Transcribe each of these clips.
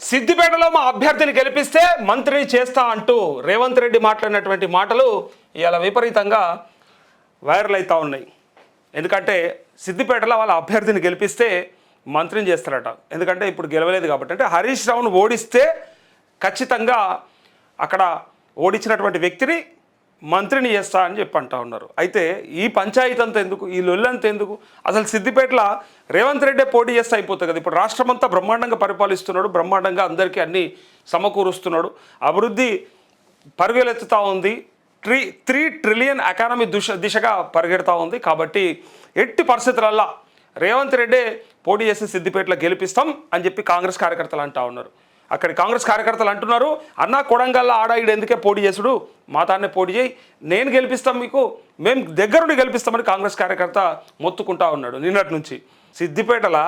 సిద్దిపేటలో మా అభ్యర్థిని గెలిపిస్తే మంత్రిని చేస్తా అంటూ రేవంత్ రెడ్డి మాట్లాడినటువంటి మాటలు ఇలా విపరీతంగా వైరల్ అవుతూ ఉన్నాయి. ఎందుకంటే సిద్దిపేటలో వాళ్ళ అభ్యర్థిని గెలిపిస్తే మంత్రిని చేస్తారట. ఎందుకంటే ఇప్పుడు గెలవలేదు కాబట్టి. అంటే హరీష్ రావును ఓడిస్తే ఖచ్చితంగా అక్కడ ఓడించినటువంటి వ్యక్తిని మంత్రిని చేస్తా అని చెప్పి అంటూ ఉన్నారు. అయితే ఈ పంచాయతీ అంతా ఎందుకు, ఈ లొల్లంతా ఎందుకు? అసలు సిద్దిపేటలో రేవంత్ రెడ్డే పోటీ చేస్తే అయిపోతుంది కదా. ఇప్పుడు రాష్ట్రం అంతా బ్రహ్మాండంగా పరిపాలిస్తున్నాడు, బ్రహ్మాండంగా అందరికీ అన్నీ సమకూరుస్తున్నాడు, అభివృద్ధి పరుగులెత్తుతూ ఉంది, 3 ట్రిలియన్ ఎకానమీ దిశగా పరిగెడతా ఉంది. కాబట్టి ఎట్టి పరిస్థితులల్లా రేవంత్ రెడ్డే పోటీ చేసి సిద్దిపేటలో గెలిపిస్తాం అని చెప్పి కాంగ్రెస్ కార్యకర్తలు అంటూ ఉన్నారు. అక్కడి కాంగ్రెస్ కార్యకర్తలు అంటున్నారు, అన్న కొడంగల్లో ఆడాయిడు ఎందుకే పోటీ చేసుడు, మా తాన్నే పోటీ చేయి, నేను గెలిపిస్తాం, మీకు మేము దగ్గరుండి గెలిపిస్తామని కాంగ్రెస్ కార్యకర్త మొత్తుకుంటా ఉన్నాడు నిన్నటి నుంచి. సిద్దిపేటలో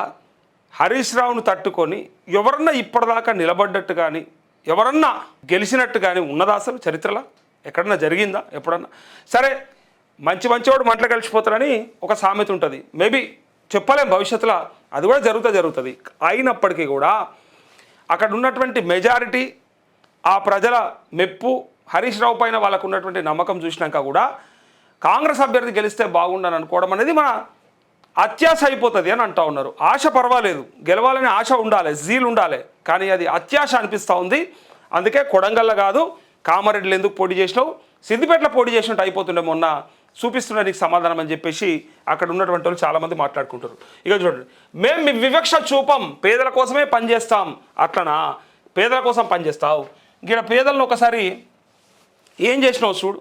హరీష్ రావును తట్టుకొని ఎవరన్నా ఇప్పటిదాకా నిలబడ్డట్టు కానీ ఎవరన్నా గెలిచినట్టు కానీ ఉన్నదా అసలు చరిత్రలో? ఎక్కడన్నా జరిగిందా ఎప్పుడన్నా? సరే, మంచివాడు మంటలు కలిసిపోతారని ఒక సామెత ఉంటుంది. మేబీ చెప్పలేం, భవిష్యత్తులో అది కూడా జరుగుతుంది. అయినప్పటికీ కూడా అక్కడ ఉన్నటువంటి మెజారిటీ, ఆ ప్రజల మెప్పు, హరీష్ రావు పైన వాళ్ళకు ఉన్నటువంటి నమ్మకం చూసినాక కూడా కాంగ్రెస్ అభ్యర్థి గెలిస్తే బాగుండని అనుకోవడం అనేది మన అత్యాశ అయిపోతుంది అని అంటూ ఉన్నారు. ఆశ పర్వాలేదు, గెలవాలని ఆశ ఉండాలి, జీలు ఉండాలి, కానీ అది అత్యాశ అనిపిస్తూ ఉంది. అందుకే కొడంగల్లో కాదు, కామారెడ్డిలో ఎందుకు పోటీ చేసినావు, సిద్దిపేటలో పోటీ చేసినట్టు అయిపోతుండే మొన్న, చూపిస్తున్న నీకు సమాధానం అని చెప్పేసి అక్కడ ఉన్నటువంటి వాళ్ళు చాలామంది మాట్లాడుకుంటారు. ఇక చూడండి, మేము మీ వివక్ష చూపం, పేదల కోసమే పనిచేస్తాం. అట్లనా పేదల కోసం పనిచేస్తావు? ఇక్కడ పేదలను ఒకసారి ఏం చేసినావు చూడు.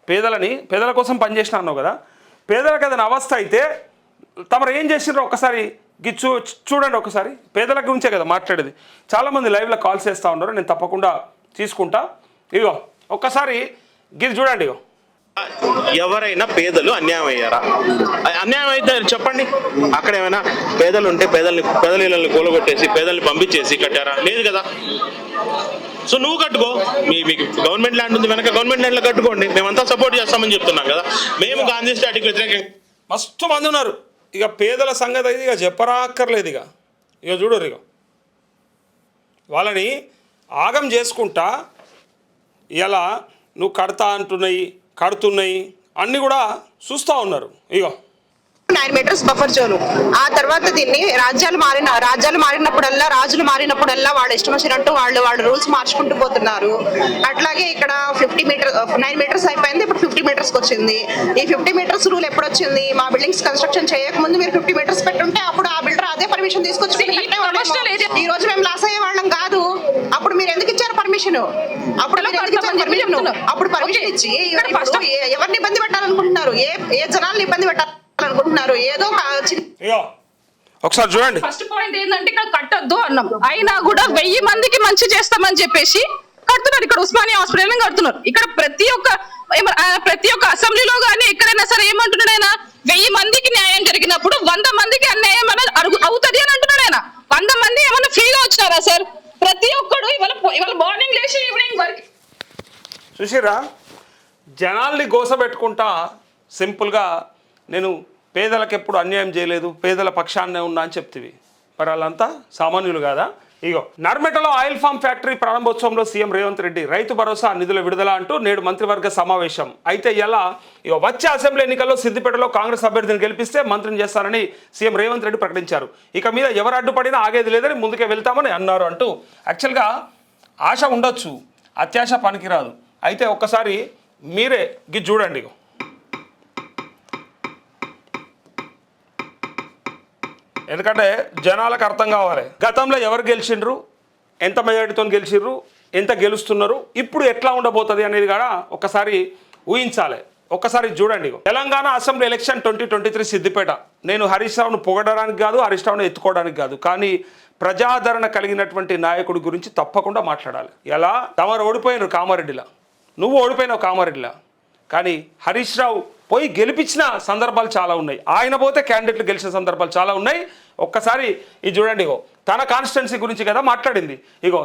పేదల కోసం పనిచేసిన అన్నావు కదా, పేదలకు ఏదైనా అవస్థ అయితే తమరు ఏం చేసినారో ఒకసారి చూడండి. ఒకసారి పేదల గురించే కదా మాట్లాడేది. చాలామంది లైవ్లో కాల్స్ చేస్తూ ఉన్నారు, నేను తప్పకుండా తీసుకుంటా. ఇగో ఒక్కసారి గిది చూడండి. ఇగో, ఎవరైనా పేదలు అన్యాయం అయ్యారా? అన్యాయం అయితే చెప్పండి. అక్కడ ఏమైనా పేదలు ఉంటే పేదల ఇళ్ళని కూలగొట్టేసి పేదల్ని పంపించేసి కట్టారా? లేదు కదా. సో నువ్వు కట్టుకో, మీకు గవర్నమెంట్ ల్యాండ్ ఉంది, వెనక గవర్నమెంట్ ల్యాండ్లో కట్టుకోండి, మేమంతా సపోర్ట్ చేస్తామని చెప్తున్నాం కదా. మేము గాంధీ స్టాటిక్ వ్యతిరేకంగా మస్తు మంది ఉన్నారు. ఇక పేదల సంగతి అయితే ఇక చెప్పరాక్కర్లేదు. ఇక చూడరు, ఇక వాళ్ళని ఆగం చేసుకుంటా ఇలా నువ్వు కడుతున్నాయి అన్నీ కూడా చూస్తూ ఉన్నారు. ఇగో 9 మీటర్స్ బఫర్ జోను. ఆ తర్వాత దీన్ని రాజ్యాలు మారినప్పుడల్లా రాజులు మారినప్పుడల్లా వాళ్ళు ఇష్టం వచ్చినట్టు వాళ్ళు రూల్స్ మార్చుకుంటూ పోతున్నారు. అట్లాగే ఇక్కడ 9 మీటర్స్ అయిపోయింది, ఇప్పుడు 50 మీటర్స్కి వచ్చింది. ఈ 50 మీటర్స్ రూల్ ఎప్పుడు వచ్చింది? మా బిల్డింగ్స్ కన్స్ట్రక్షన్ చేయకముందు మీరు 50 మీటర్స్ పెట్టుంటే అప్పుడు ఆ బిల్డర్ అదే పర్మిషన్ తీసుకొచ్చి ఈ రోజు మేము లాస్ అయ్యే వాళ్ళం కాదు. అప్పుడు మీరు ఎందుకు ఇచ్చారు పర్మిషన్? అప్పుడు పర్మిషన్ ఇచ్చి ఎవరిని ఇబ్బంది పెట్టాలనుకుంటున్నారు? ఏ జనాలను ఇబ్బంది పెట్టాలనుకుంటున్నారు? ఏదో ఒకసారి చూడండి. ఫస్ట్ పాయింట్ ఏంటంటే ఇక్కడ కట్టొద్దు అన్నాం, అయినా కూడా 1000 మందికి మంచి చేస్తామని చెప్పేసి కడుతున్నారు. ఇక్కడ ఉస్మానియా హాస్పిటల్ కడుతున్నారు. ఇక్కడ ప్రతి ఒక్క అసెంబ్లీలో కానీ ఎక్కడైనా సరే ఏమంటున్నాడు ఆయన, 1000 మందికి న్యాయం జరిగినప్పుడు 100 మందికి అన్యాయం అవుతుంది అని అంటున్నాడు ఆయన. 100 మంది ఏమన్నా ఫ్రీగా వచ్చారా సార్? ప్రతి ఒక్కడు ఇవాళ మార్నింగ్ లేచి ఈవినింగ్ వరకు చూసిరా, జనాల్ని గోసబెట్టుకుంటా సింపుల్గా నేను పేదలకు ఎప్పుడు అన్యాయం చేయలేదు, పేదల పక్షాన్నే ఉన్నా అని చెప్తివి. మరి వాళ్ళంతా సామాన్యులు కాదా? ఇగో, నర్మెటలో ఆయిల్ ఫామ్ ఫ్యాక్టరీ ప్రారంభోత్సవంలో సీఎం రేవంత్ రెడ్డి రైతు భరోసా నిధుల విడుదల అంటూ నేడు మంత్రివర్గ సమావేశం. అయితే ఇలా వచ్చే అసెంబ్లీ ఎన్నికల్లో సిద్దిపేటలో కాంగ్రెస్ అభ్యర్థిని గెలిపిస్తే మంత్రిని చేస్తారని సీఎం రేవంత్ రెడ్డి ప్రకటించారు. ఇక మీద ఎవరు అడ్డుపడినా ఆగేది లేదని ముందుకే వెళ్తామని అన్నారు అంటూ. యాక్చువల్గా ఆశ ఉండొచ్చు, అత్యాశ పనికిరాదు. అయితే ఒక్కసారి మీరే గిది చూడండి. ఎందుకంటే జనాలకు అర్థం కావాలి, గతంలో ఎవరు గెలిచిండ్రు, ఎంత మెజారిటీతో గెలిచిండ్రు, ఎంత గెలుస్తున్నారు, ఇప్పుడు ఎట్లా ఉండబోతుంది అనేది కూడా ఒకసారి ఊహించాలి. ఒక్కసారి చూడండి. Telangana assembly election 2023 Siddipet. నేను హరీష్ రావును పొగడడానికి కాదు, హరీష్ రావును ఎత్తుకోవడానికి కాదు, కానీ ప్రజాదరణ కలిగినటువంటి నాయకుడి గురించి తప్పకుండా మాట్లాడాలి. ఎలా తమరు ఓడిపోయినారు కామారెడ్డిలా, నువ్వు ఓడిపోయినావు కామారెడ్డిలా, కానీ హరీష్ రావు పోయి గెలిపించిన సందర్భాలు చాలా ఉన్నాయి. ఆయన పోతే క్యాండిడేట్లు గెలిచిన సందర్భాలు చాలా ఉన్నాయి. ఒక్కసారి ఇది చూడండి. తన కాన్స్టిట్యున్సీ గురించి కదా మాట్లాడింది.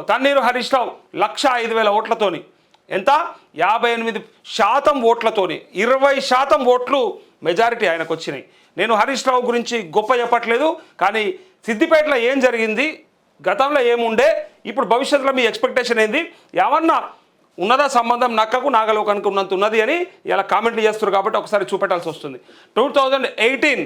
తన్నీరు హరీష్ రావు 1,05,000 ఓట్లతోని, ఎంత 58% ఓట్లతోని 20% ఓట్లు మెజారిటీ ఆయనకు వచ్చినాయి. నేను హరీష్ రావు గురించి గొప్ప చెప్పట్లేదు, కానీ సిద్దిపేటలో ఏం జరిగింది, గతంలో ఏముండే, ఇప్పుడు భవిష్యత్తులో మీ ఎక్స్పెక్టేషన్ ఏంది? ఏమన్నా ఉన్నదా సంబంధం నక్కకు నాగలోకానికి ఉన్నంత ఉన్నది అని ఇలా కామెంట్లు చేస్తారు కాబట్టి ఒకసారి చూపెట్టాల్సి వస్తుంది. 2018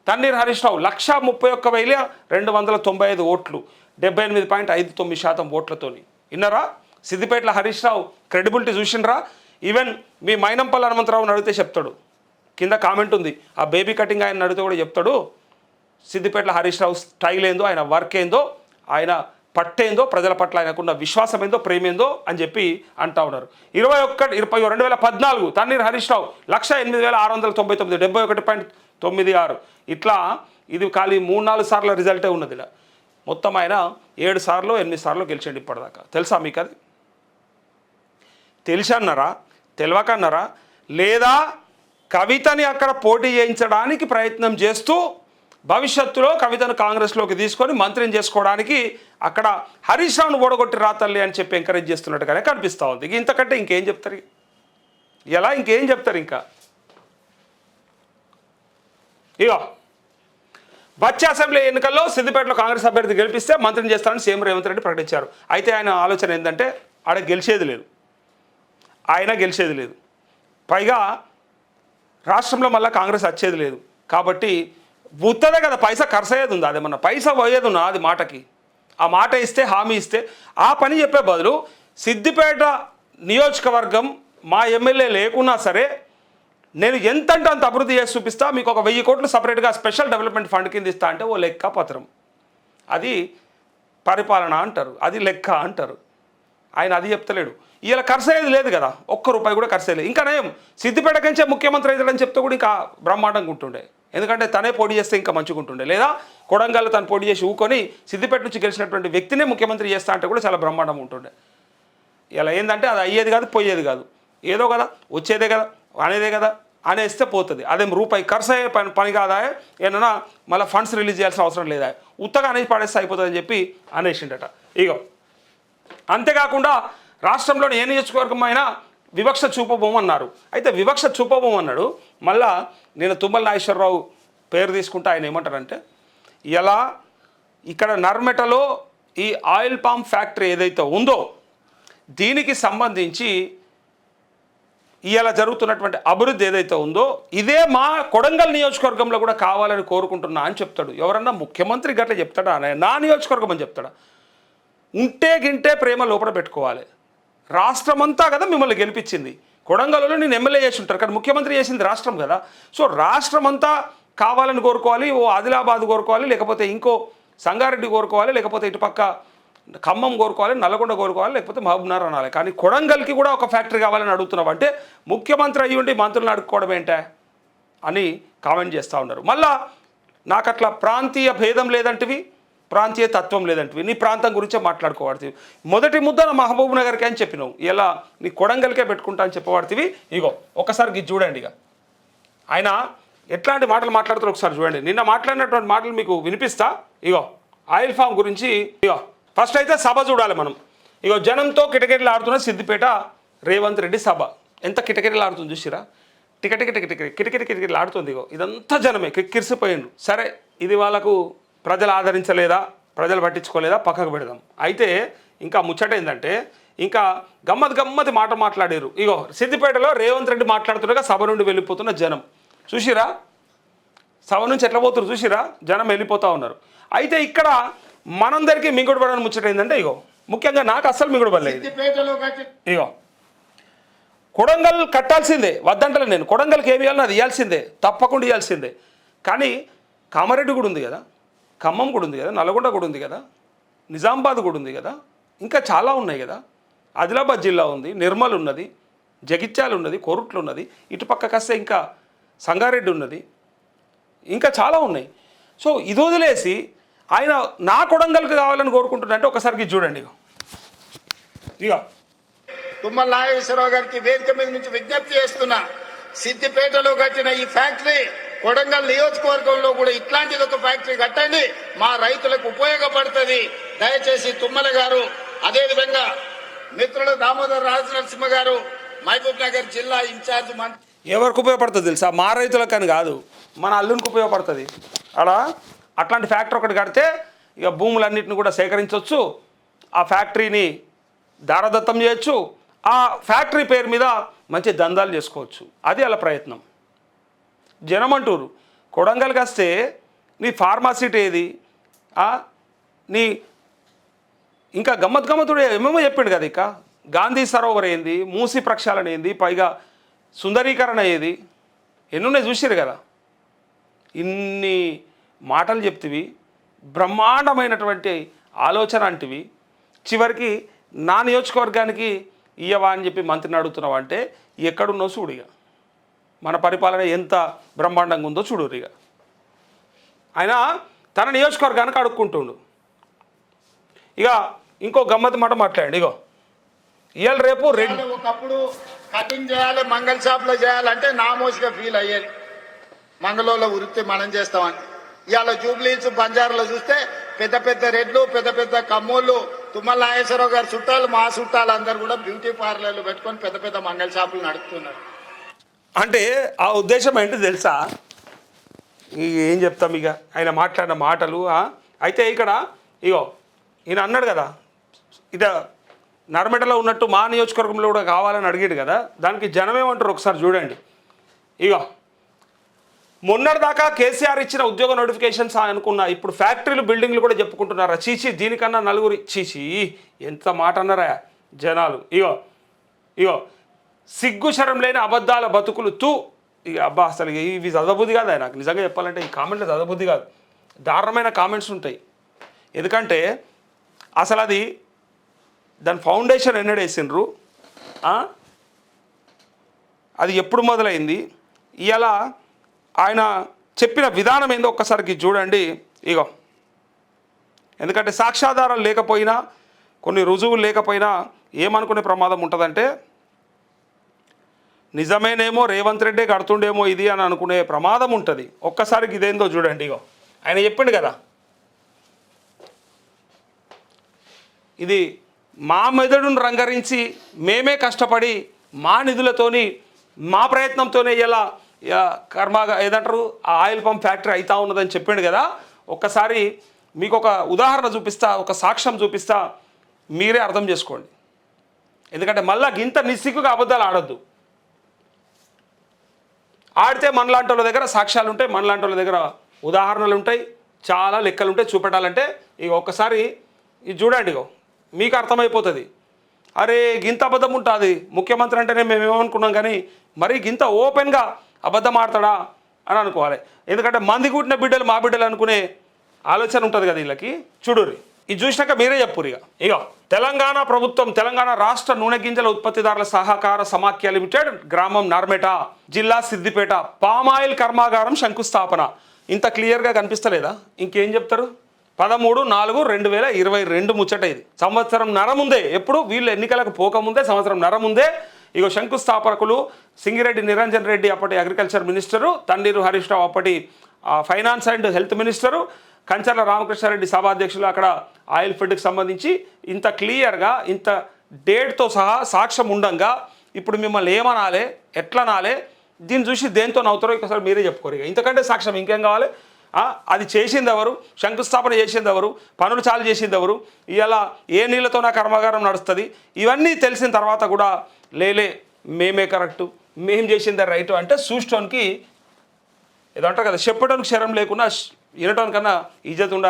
తన్నీర్ హరీష్ రావు 131,295 ఓట్లు, 78.59% ఓట్లతోని. విన్నారా? సిద్దిపేటలో హరీష్ రావు క్రెడిబిలిటీ చూసినరా? ఈవెన్ మీ మైనంపల్లి హనుమంతరావుని అడిగితే చెప్తాడు, కింద కామెంట్ ఉంది, ఆ బేబీ కటింగ్ ఆయన అడిగితే కూడా చెప్తాడు సిద్దిపేటలో హరీష్ రావు స్టైల్ ఏందో, ఆయన వర్క్ ఏందో, ఆయన పట్టేందో, ప్రజల పట్ల ఆయనకున్న విశ్వాసం ఏందో, ప్రేమ ఏందో అని చెప్పి అంటా ఉన్నారు. 2014 తన్నీర్ హరీష్ రావు 1,08,699, 71.96. ఇట్లా ఇది ఖాళీ 3-4 సార్ల రిజల్టే ఉన్నది. మొత్తం ఆయన 7 సార్లు 8 సార్లు గెలిచండి ఇప్పటిదాకా. తెలుసా మీకు? అది తెలిసన్నారా? తెలియకన్నారా? లేదా కవితని అక్కడ పోటీ చేయించడానికి ప్రయత్నం చేస్తూ భవిష్యత్తులో కవితను కాంగ్రెస్లోకి తీసుకొని మంత్రిని చేసుకోవడానికి అక్కడ హరీష్ రావును ఓడగొట్టి రాతల్లి అని చెప్పి ఎంకరేజ్ చేస్తున్నట్టుగానే కనిపిస్తూ ఉంది. ఇంతకంటే ఇంకేం చెప్తారు? ఎలా ఇంకేం చెప్తారు? ఇంకా ఇగో వచ్చే అసెంబ్లీ ఎన్నికల్లో సిద్దిపేటలో కాంగ్రెస్ అభ్యర్థి గెలిపిస్తే మంత్రిని చేస్తారని సీఎం రేవంత్ రెడ్డి ప్రకటించారు. అయితే ఆయన ఆలోచన ఏంటంటే ఆడ గెలిచేది లేదు, ఆయన గెలిచేది లేదు, పైగా రాష్ట్రంలో మళ్ళీ కాంగ్రెస్ వచ్చేది లేదు. కాబట్టి ఉత్తదే కదా పైసా ఖర్చు అయ్యేది ఉందా? అదేమన్నా పైసా పోయేది ఉన్నా? అది మాటకి ఆ మాట ఇస్తే, హామీ ఇస్తే ఆ పని చెప్పే బదులు సిద్దిపేట నియోజకవర్గం మా ఎమ్మెల్యే లేకున్నా సరే నేను ఎంతంటే అంత అభివృద్ధి చేసి చూపిస్తా, మీకు ఒక 1000 కోట్లు సపరేట్గా స్పెషల్ డెవలప్మెంట్ ఫండ్ కింద ఇస్తా అంటే ఓ లెక్క పత్రం, అది పరిపాలన అంటారు, అది లెక్క అంటారు. ఆయన అది చెప్తలేడు. ఇలా ఖర్చు అయ్యేది లేదు కదా, ₹1 కూడా ఖర్చు అయ్యలేదు. ఇంకా నయం సిద్దిపేట కంచే ముఖ్యమంత్రి అవుతాడని చెప్తే కూడా ఇంకా బ్రహ్మాండంగా ఉంటుండే, ఎందుకంటే తనే పోటీ చేస్తే ఇంకా మంచిగా ఉంటుండే. లేదా కొడంగల్ తను పోటీ చేసి ఊకొని సిద్దిపేట నుంచి గెలిచినటువంటి వ్యక్తినే ముఖ్యమంత్రి చేస్తా అంటే కూడా చాలా బ్రహ్మాండంగా ఉంటుండే. ఇలా ఏంటంటే అది అయ్యేది కాదు, పోయేది కాదు, ఏదో కదా వచ్చేదే కదా, అనేదే కదా అనేస్తే పోతుంది. అదేం రూపాయి ఖర్చు అయ్యే పని కాదా, ఏమన్నా మళ్ళీ ఫండ్స్ రిలీజ్ చేయాల్సిన అవసరం లేదా, ఉత్తగా అనేసి పడేస్తే అయిపోతుందని చెప్పి అనేసిండట. ఇగో అంతేకాకుండా రాష్ట్రంలోని ఏ నియోజకవర్గం అయినా వివక్ష చూపబోమన్నారు. అయితే వివక్ష చూపబోమన్నాడు. మళ్ళా నేను తుమ్మల నాగేశ్వరరావు పేరు తీసుకుంటే ఆయన ఏమంటారంటే, ఇలా ఇక్కడ నర్మెటలో ఈ ఆయిల్ పామ్ ఫ్యాక్టరీ ఏదైతే ఉందో దీనికి సంబంధించి ఇలా జరుగుతున్నటువంటి అభివృద్ధి ఏదైతే ఉందో ఇదే మా కొడంగల్ నియోజకవర్గంలో కూడా కావాలని కోరుకుంటున్నా అని చెప్తాడు. ఎవరన్నా ముఖ్యమంత్రి గట్ల చెప్తాడా? నా నియోజకవర్గం అని చెప్తాడా? ఉంటే గింటే ప్రేమ లోపల పెట్టుకోవాలి. రాష్ట్రమంతా కదా మిమ్మల్ని గెలిపించింది. కొడంగల్లో నేను ఎమ్మెల్యే చేసి ఉంటారు, కానీ ముఖ్యమంత్రి చేసింది రాష్ట్రం కదా. సో రాష్ట్రమంతా కావాలని కోరుకోవాలి, ఓ ఆదిలాబాద్ కోరుకోవాలి, లేకపోతే ఇంకో సంగారెడ్డి కోరుకోవాలి, లేకపోతే ఇటుపక్క ఖమ్మం కోరుకోవాలి, నల్గొండ కోరుకోవాలి, లేకపోతే మహబూబ్నగర్ అనాలి. కానీ కొడంగల్కి కూడా ఒక ఫ్యాక్టరీ కావాలని అడుగుతున్నావు అంటే ముఖ్యమంత్రి అయ్యి ఉండి మంత్రులను అడుక్కోవడం ఏంటే అని కామెంట్ చేస్తూ ఉన్నారు. మళ్ళా నాకు అట్లా ప్రాంతీయ భేదం లేదంటివి, ప్రాంతీయ తత్వం లేదంటివి, నీ ప్రాంతం గురించే మాట్లాడుకోవాడుతీవి. మొదటి ముద్ద నా మహబూబ్ నగర్కి అని చెప్పినావు, ఇలా నీ కొడంగల్కే పెట్టుకుంటా అని చెప్పవాడుతీవి. ఇగో ఒకసారి ఇది చూడండి. ఇక ఆయన ఎట్లాంటి మాటలు మాట్లాడుతారో ఒకసారి చూడండి. నిన్న మాట్లాడినటువంటి మాటలు మీకు వినిపిస్తా. ఇగో ఆయిల్ ఫామ్ గురించి. ఇగో ఫస్ట్ అయితే సభ చూడాలి మనం. ఇగో జనంతో కిటకిటలు ఆడుతున్న సిద్దిపేట రేవంత్ రెడ్డి సభ. ఎంత కిటకిటలు ఆడుతుంది చూసిరా, కిటకిటలు ఆడుతుంది. ఇగో ఇదంతా జనమే కిక్కిరిసిపోయిండ్రు. సరే ఇది వాళ్ళకు ప్రజలు ఆదరించలేదా, ప్రజలు పట్టించుకోలేదా, పక్కకు పెడదాం. అయితే ఇంకా ముచ్చట ఏంటంటే ఇంకా గమ్మతి మాట మాట్లాడారు. ఇగో సిద్దిపేటలో రేవంత్ రెడ్డి మాట్లాడుతుండగా సభ నుండి వెళ్ళిపోతున్న జనం చూసిరా, సభ నుంచి ఎట్లా పోతున్నారు చూసిరా, జనం వెళ్ళిపోతూ ఉన్నారు. అయితే ఇక్కడ మనందరికీ మింగుడు పడని ముచ్చట ఏంటంటే ఇగో ముఖ్యంగా నాకు అస్సలు మింగుడు పడలేదు. ఇగో కొడంగల్ కట్టాల్సిందే, వద్దంటలే నేను. కొడంగల్కి ఏమి ఇవ్వాలని అది ఇవ్వాల్సిందే, తప్పకుండా ఇవ్వాల్సిందే. కానీ కామారెడ్డి కూడా ఉంది కదా, ఖమ్మం కూడా ఉంది కదా, నల్గొండ కూడా ఉంది కదా, నిజామాబాద్ కూడా ఉంది కదా, ఇంకా చాలా ఉన్నాయి కదా. ఆదిలాబాద్ జిల్లా ఉంది, నిర్మల్ ఉన్నది, జగిత్యాల ఉన్నది, కోరుట్లు ఉన్నది, ఇటుపక్క కాస్తే ఇంకా సంగారెడ్డి ఉన్నది, ఇంకా చాలా ఉన్నాయి. సో ఇది వదిలేసి ఆయన నా కొడంగల్కి కావాలని కోరుకుంటున్నా అంటే ఒకసారికి చూడండి. ఇక తుమ్మల నాగేశ్వరరావు గారికి వేదిక మీద నుంచి విజ్ఞప్తి చేస్తున్నా, సిద్దిపేటలో కట్టిన ఈ ఫ్యాక్టరీ కొడంగల్ నియోజకవర్గంలో కూడా ఇట్లాంటిది ఒక ఫ్యాక్టరీ కట్టండి, మా రైతులకు ఉపయోగపడుతుంది. దయచేసి తుమ్మల గారు, అదేవిధంగా మిత్రులు దామోదర్ రాజనరసింహ గారు, మహబూబ్ నగర్ జిల్లా ఇన్ఛార్జ్ మంత్రి. ఎవరికి ఉపయోగపడుతుంది తెలుసా? మా రైతులకు అని కాదు, మన అల్లునికి ఉపయోగపడుతుంది. అలా అట్లాంటి ఫ్యాక్టరీ ఒకటి కడితే ఇక భూములన్నింటిని కూడా సేకరించవచ్చు, ఆ ఫ్యాక్టరీని దారదత్తం చేయొచ్చు, ఆ ఫ్యాక్టరీ పేరు మీద మంచి దందాలు చేసుకోవచ్చు. అది అలా ప్రయత్నం. జనం అంటారు కొడంగల్కి వస్తే నీ ఫార్మాసిటీ ఏది, నీ ఇంకా గమ్మత్తుడు ఏమేమో చెప్పిండు కదా, ఇక గాంధీ సరోవర్ ఏంది, మూసి ప్రక్షాళన ఏంది, పైగా సుందరీకరణ ఏది, ఎన్నున్నాయి చూసిరు కదా. ఇన్ని మాటలు చెప్తివి, బ్రహ్మాండమైనటువంటి ఆలోచన అంటివి, చివరికి నా నియోజకవర్గానికి ఇయ్యవా అని చెప్పి మంత్రిని అడుగుతున్నావు అంటే ఎక్కడున్నావు చూడు. ఇక మన పరిపాలన ఎంత బ్రహ్మాండంగా ఉందో చూడు. ఇక ఆయన తన నియోజకవర్గానికి అడుక్కుంటుండు. ఇక ఇంకో గమ్మత్ మాట మాట్లాడండి. ఇగో ఇవాళ రేపు ఒకప్పుడు కటింగ్ చేయాలి, మంగళ షాప్లో చేయాలంటే నామోసిగా ఫీల్ అయ్యేది. మంగళంలో వృత్తి మనం చేస్తామని. ఇవాళ జూబ్లీస్ బంజారాలో చూస్తే పెద్ద పెద్ద రెడ్లు, పెద్ద పెద్ద కమ్మోళ్ళు, తుమ్మల నాగేశ్వరరావు గారు చుట్టాలు, మా చుట్టాలు అందరు కూడా బ్యూటీ పార్లర్లు పెట్టుకొని పెద్ద పెద్ద మంగళ షాపులు నడుపుతున్నారు. అంటే ఆ ఉద్దేశం ఏంటి తెలుసా? ఏం చెప్తాం ఇక ఆయన మాట్లాడిన మాటలు. అయితే ఇక్కడ ఇగో ఈయన అన్నాడు కదా, ఇట నర్మెటలో ఉన్నట్టు మా నియోజకవర్గంలో కూడా కావాలని అడిగాడు కదా, దానికి జనం ఏమంటారు ఒకసారి చూడండి. ఇగో మొన్నటిదాకా కేసీఆర్ ఇచ్చిన ఉద్యోగ నోటిఫికేషన్స్ అనుకున్న, ఇప్పుడు ఫ్యాక్టరీలు బిల్డింగ్లు కూడా చెప్పుకుంటున్నారా? చీచి, దీనికన్నా నలుగురి చీచి ఎంత మాట అన్నారా జనాలు. ఇగో సిగ్గు శరం లేని అబద్ధాల బతుకులు తూ. ఇక అబ్బా అసలు ఇవి చదవబుద్ధి కాదు. నాకు నిజంగా చెప్పాలంటే ఈ కామెంట్లు చదవబుద్ధి కాదు. దారుణమైన కామెంట్స్ ఉంటాయి. ఎందుకంటే అసలు అది దాని ఫౌండేషన్ ఎన్నడేసిండ్రు, అది ఎప్పుడు మొదలైంది, ఇలా ఆయన చెప్పిన విధానం ఏందో ఒక్కసారికి చూడండి. ఇగో ఎందుకంటే సాక్ష్యాధారాలు లేకపోయినా, కొన్ని రుజువులు లేకపోయినా ఏమనుకునే ప్రమాదం ఉంటుందంటే, నిజమేనేమో రేవంత్ రెడ్డి కడుతుండేమో ఇది అని అనుకునే ప్రమాదం ఉంటుంది. ఒక్కసారికి ఇదేందో చూడండి. ఇగో ఆయన చెప్పిండు కదా, ఇది మా మెదడును రంగరించి మేమే కష్టపడి మా నిధులతోని మా ప్రయత్నంతోనే ఇలా కర్మగా ఏదంటారు ఆ ఆయిల్ పంప్ ఫ్యాక్టరీ అవుతా ఉన్నదని చెప్పిండు కదా. ఒక్కసారి మీకు ఒక ఉదాహరణ చూపిస్తా, ఒక సాక్ష్యం చూపిస్తా, మీరే అర్థం చేసుకోండి. ఎందుకంటే మళ్ళా గింత నిస్సిగ్గుగా అబద్ధాలు ఆడొద్దు. ఆడితే మనలాంటి వాళ్ళ దగ్గర సాక్ష్యాలు ఉంటాయి, మనలాంటి వాళ్ళ దగ్గర ఉదాహరణలు ఉంటాయి, చాలా లెక్కలు ఉంటాయి. చూపెట్టాలంటే ఇక ఒక్కసారి ఇది చూడండి. ఇగో మీకు అర్థమైపోతుంది. అరే గింత అబద్ధం ఉంటుంది, ముఖ్యమంత్రి అంటేనే మేము ఏమనుకున్నాం, కానీ మరి గింత ఓపెన్గా అబద్ధం ఆడతాడా అని అనుకోవాలి. ఎందుకంటే మంది కూటిన బిడ్డలు మా బిడ్డలు అనుకునే ఆలోచన ఉంటుంది కదా వీళ్ళకి. చూడుర్రి, ఇది చూసినాక మీరే చెప్పురు. ఇక తెలంగాణ ప్రభుత్వం, తెలంగాణ రాష్ట్ర నూనె గింజల ఉత్పత్తిదారుల సహకార సమాఖ్య లిమిటెడ్, గ్రామం నర్మెట, జిల్లా సిద్దిపేట, పామాయిల్ కర్మాగారం శంకుస్థాపన. ఇంత క్లియర్గా కనిపిస్తలేదా? ఇంకేం చెప్తారు? 13/4/2022 ముచ్చట ఇది. సంవత్సరం నర ముందే, ఎప్పుడు వీళ్ళు ఎన్నికలకు పోకముందే సంవత్సరం నర ముందే ఇగో శంకుస్థాపకులు సింగిరెడ్డి నిరంజన్ రెడ్డి అప్పటి అగ్రికల్చర్ మినిస్టరు, తన్నీరు హరీష్ రావు అప్పటి finance and health minister, Kancharla Ramakrishna Reddy సభాధ్యక్షులు అక్కడ ఆయిల్ ఫీడ్కి సంబంధించి ఇంత క్లియర్గా ఇంత డేట్తో సహా సాక్ష్యం ఉండంగా ఇప్పుడు మిమ్మల్ని ఏమనాలి, ఎట్లా నాలే, దీన్ని చూసి దేంతో నవ్వుతారో ఒకసారి మీరే చెప్పుకోరు. ఇక ఇంతకంటే సాక్ష్యం ఇంకేం కావాలి? అది చేసింది ఎవరు, శంకుస్థాపన చేసింది ఎవరు, పనులు చాలు చేసింది ఎవరు, ఇలా ఏ నీళ్ళతో నా కర్మాగారం నడుస్తుంది, ఇవన్నీ తెలిసిన తర్వాత కూడా లేలే మేమే కరెక్టు, మేం చేసిందే రైటు అంటే చూస్టోన్కి ఏదో అంటారు కదా, చెప్పడానికి శరం లేకుండా వినటానికన్నా ఇజ్జత్ ఉండాలి.